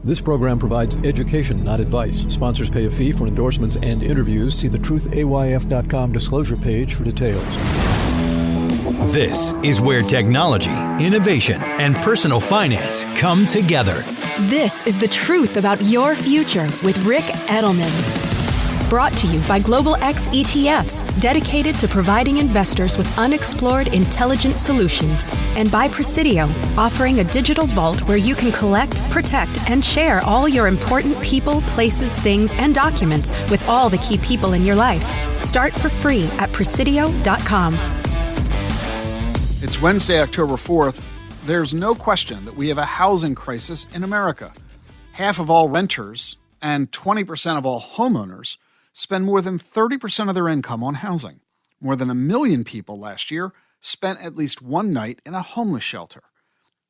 This program provides education, not advice. Sponsors pay a fee for endorsements and interviews. See the truthayf.com disclosure page for details. This is where technology, innovation, and personal finance come together. This is The Truth About Your Future with Rick Edelman. Brought to you by Global X ETFs, dedicated to providing investors with unexplored intelligent solutions. And by Presidio, offering a digital vault where you can collect, protect, and share all your important people, places, things, and documents with all the key people in your life. Start for free at Presidio.com. It's Wednesday, October 4th. There's no question that we have a housing crisis in America. Half of all renters and 20% of all homeowners spend more than 30% of their income on housing. More than 1 million people last year spent at least one night in a homeless shelter.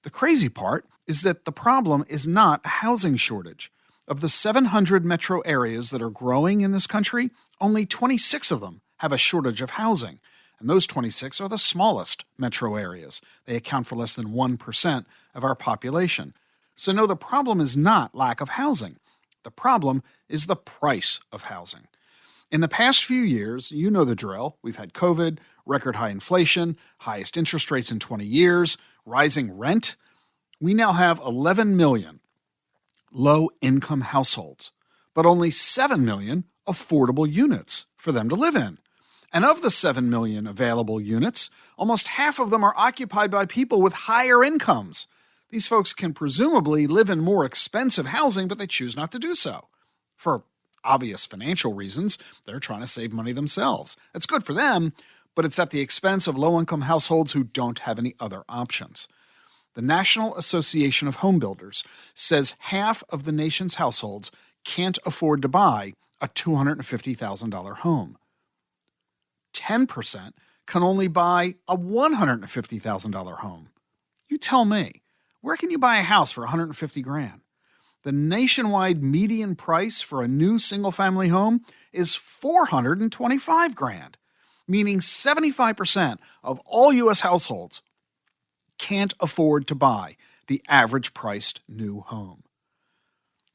The crazy part is that the problem is not a housing shortage. Of the 700 metro areas that are growing in this country, only 26 of them have a shortage of housing. And those 26 are the smallest metro areas. They account for less than 1% of our population. So no, the problem is not lack of housing. The problem is the price of housing. In the past few years, you know the drill. We've had COVID, record high inflation, highest interest rates in 20 years, rising rent. We now have 11 million low-income households, but only 7 million affordable units for them to live in. And of the 7 million available units, almost half of them are occupied by people with higher incomes. These folks can presumably live in more expensive housing, but they choose not to do so. For obvious financial reasons, they're trying to save money themselves. It's good for them, but it's at the expense of low-income households who don't have any other options. The National Association of Home Builders says half of the nation's households can't afford to buy a $250,000 home. 10% can only buy a $150,000 home. You tell me, where can you buy a house for $150,000? The nationwide median price for a new single-family home is $425,000, meaning 75% of all U.S. households can't afford to buy the average-priced new home.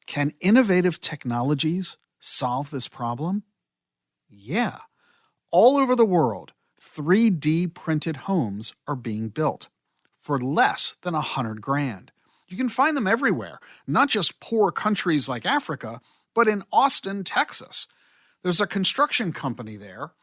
Can innovative technologies solve this problem? Yeah. All over the world, 3D printed homes are being built for less than $100,000. You can find them everywhere, not just poor countries like Africa, but in Austin, Texas. There's a construction company there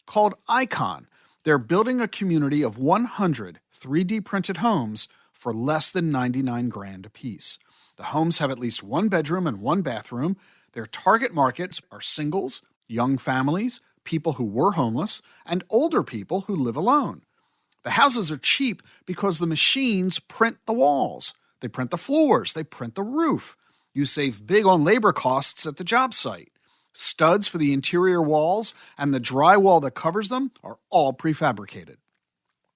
called Icon. They're building a community of 100 3D printed homes for less than $99,000 apiece. The homes have at least one bedroom and one bathroom. Their target markets are singles, young families, people who were homeless, and older people who live alone. The houses are cheap because the machines print the walls. They print the floors. They print the roof. You save big on labor costs at the job site. Studs for the interior walls and the drywall that covers them are all prefabricated.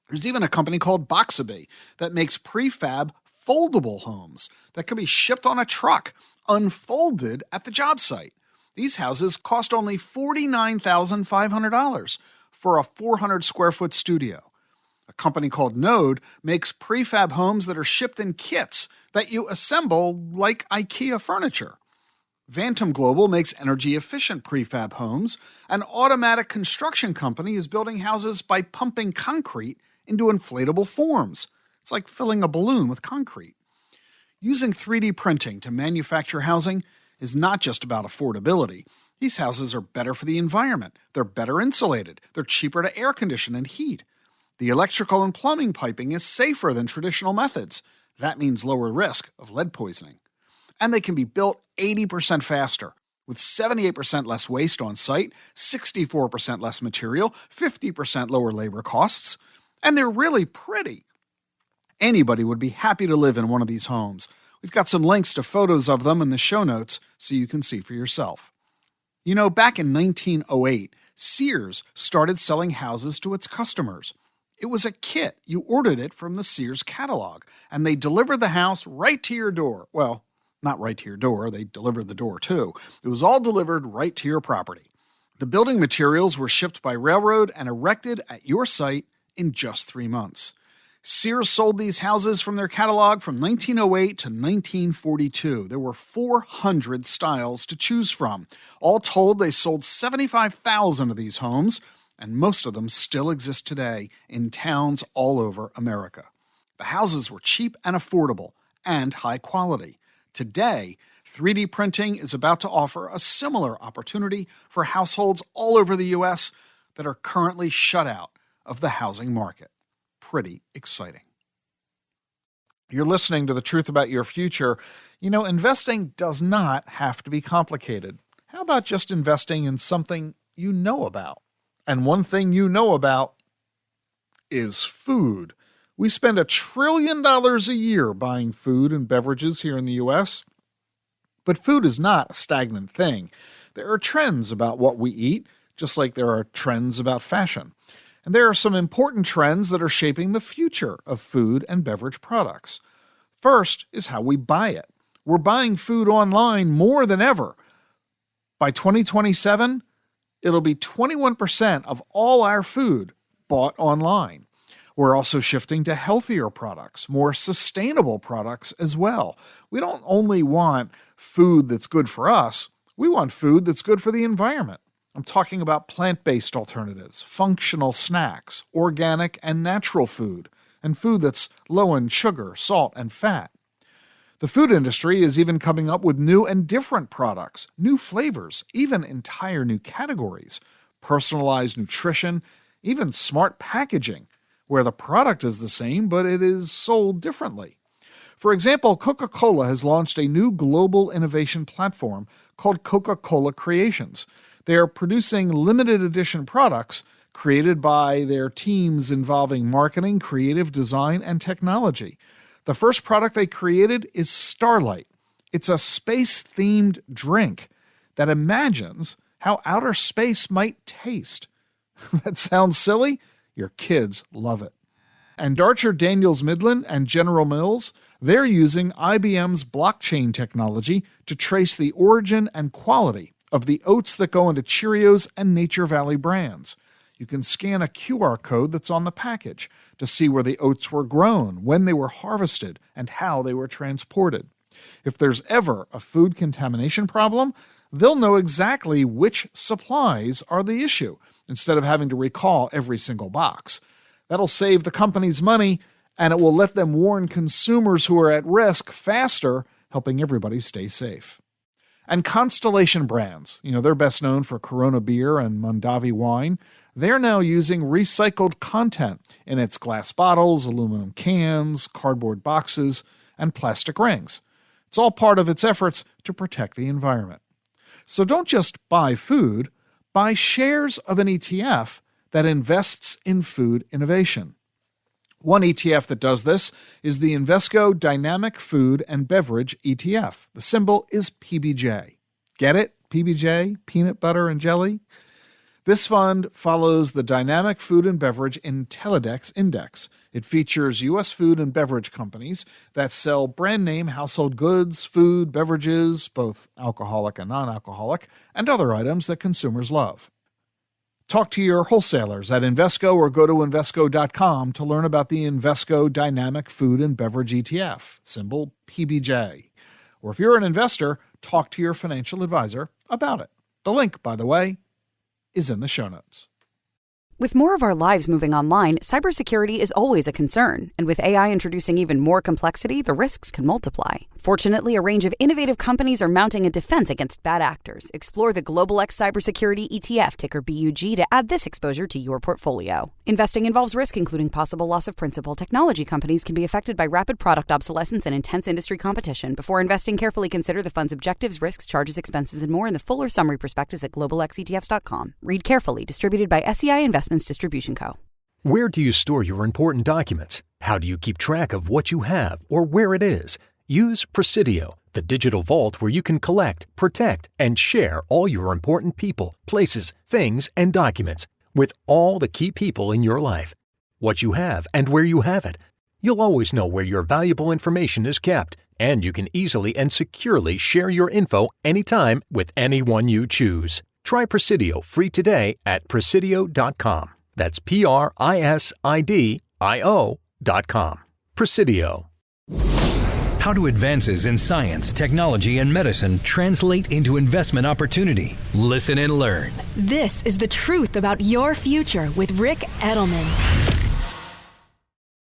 There's even a company called Boxabay that makes prefab foldable homes that can be shipped on a truck, unfolded at the job site. These houses cost only $49,500 for a 400-square-foot studio. A company called Node makes prefab homes that are shipped in kits that you assemble like IKEA furniture. Vantum Global makes energy-efficient prefab homes. An automatic construction company is building houses by pumping concrete into inflatable forms. It's like filling a balloon with concrete. Using 3D printing to manufacture housing is not just about affordability. These houses are better for the environment. They're better insulated. They're cheaper to air condition and heat. The electrical and plumbing piping is safer than traditional methods. That means lower risk of lead poisoning. And they can be built 80% faster, with 78% less waste on site, 64% less material, 50% lower labor costs. And they're really pretty. Anybody would be happy to live in one of these homes. We've got some links to photos of them in the show notes so you can see for yourself. You know, back in 1908, Sears started selling houses to its customers. It was a kit. You ordered it from the Sears catalog, and they delivered the house right to your door. Well, not right to your door. They delivered the door, too. It was all delivered right to your property. The building materials were shipped by railroad and erected at your site in just 3 months. Sears sold these houses from their catalog from 1908 to 1942. There were 400 styles to choose from. All told, they sold 75,000 of these homes, and most of them still exist today in towns all over America. The houses were cheap and affordable, and high quality. Today, 3D printing is about to offer a similar opportunity for households all over the U.S. that are currently shut out of the housing market. Pretty exciting. You're listening to The Truth About Your Future. You know, investing does not have to be complicated. How about just investing in something you know about? And one thing you know about is food. We spend $1 trillion a year buying food and beverages here in the U.S., but food is not a stagnant thing. There are trends about what we eat, just like there are trends about fashion. And there are some important trends that are shaping the future of food and beverage products. First is how we buy it. We're buying food online more than ever. By 2027, it'll be 21% of all our food bought online. We're also shifting to healthier products, more sustainable products as well. We don't only want food that's good for us, we want food that's good for the environment. I'm talking about plant-based alternatives, functional snacks, organic and natural food, and food that's low in sugar, salt, and fat. The food industry is even coming up with new and different products, new flavors, even entire new categories, personalized nutrition, even smart packaging, where the product is the same, but it is sold differently. For example, Coca-Cola has launched a new global innovation platform called Coca-Cola Creations. They are producing limited edition products created by their teams involving marketing, creative design, and technology. The first product they created is Starlight. It's a space-themed drink that imagines how outer space might taste. That sounds silly? Your kids love it. And Darcher Daniels Midland and General Mills, they're using IBM's blockchain technology to trace the origin and quality of the oats that go into Cheerios and Nature Valley brands. You can scan a QR code that's on the package to see where the oats were grown, when they were harvested, and how they were transported. If there's ever a food contamination problem, they'll know exactly which supplies are the issue, instead of having to recall every single box. That'll save the companies money, and it will let them warn consumers who are at risk faster, helping everybody stay safe. And Constellation Brands, they're best known for Corona beer and Mondavi wine. They're now using recycled content in its glass bottles, aluminum cans, cardboard boxes, and plastic rings. It's all part of its efforts to protect the environment. So don't just buy food, buy shares of an ETF that invests in food innovation. One ETF that does this is the Invesco Dynamic Food and Beverage ETF. The symbol is PBJ. Get it? PBJ, peanut butter and jelly? This fund follows the Dynamic Food and Beverage Intellidex Index. It features U.S. food and beverage companies that sell brand name household goods, food, beverages, both alcoholic and non-alcoholic, and other items that consumers love. Talk to your wholesalers at Invesco or go to Invesco.com to learn about the Invesco Dynamic Food and Beverage ETF, symbol PBJ. Or if you're an investor, talk to your financial advisor about it. The link, by the way, is in the show notes. With more of our lives moving online, cybersecurity is always a concern. And with AI introducing even more complexity, the risks can multiply. Fortunately, a range of innovative companies are mounting a defense against bad actors. Explore the Global X Cybersecurity ETF, ticker BUG, to add this exposure to your portfolio. Investing involves risk, including possible loss of principal. Technology companies can be affected by rapid product obsolescence and intense industry competition. Before investing, carefully consider the fund's objectives, risks, charges, expenses, and more in the fuller summary prospectus at globalxetfs.com. Read carefully. Distributed by SEI Investments Distribution Co. Where do you store your important documents? How do you keep track of what you have or where it is? Use Presidio, the digital vault where you can collect, protect, and share all your important people, places, things, and documents with all the key people in your life. What you have and where you have it. You'll always know where your valuable information is kept, and you can easily and securely share your info anytime with anyone you choose. Try Presidio free today at Presidio.com. That's Prisidio.com. Presidio.com. Presidio. How do advances in science, technology, and medicine translate into investment opportunity? Listen and learn. This is The Truth About Your Future with Rick Edelman.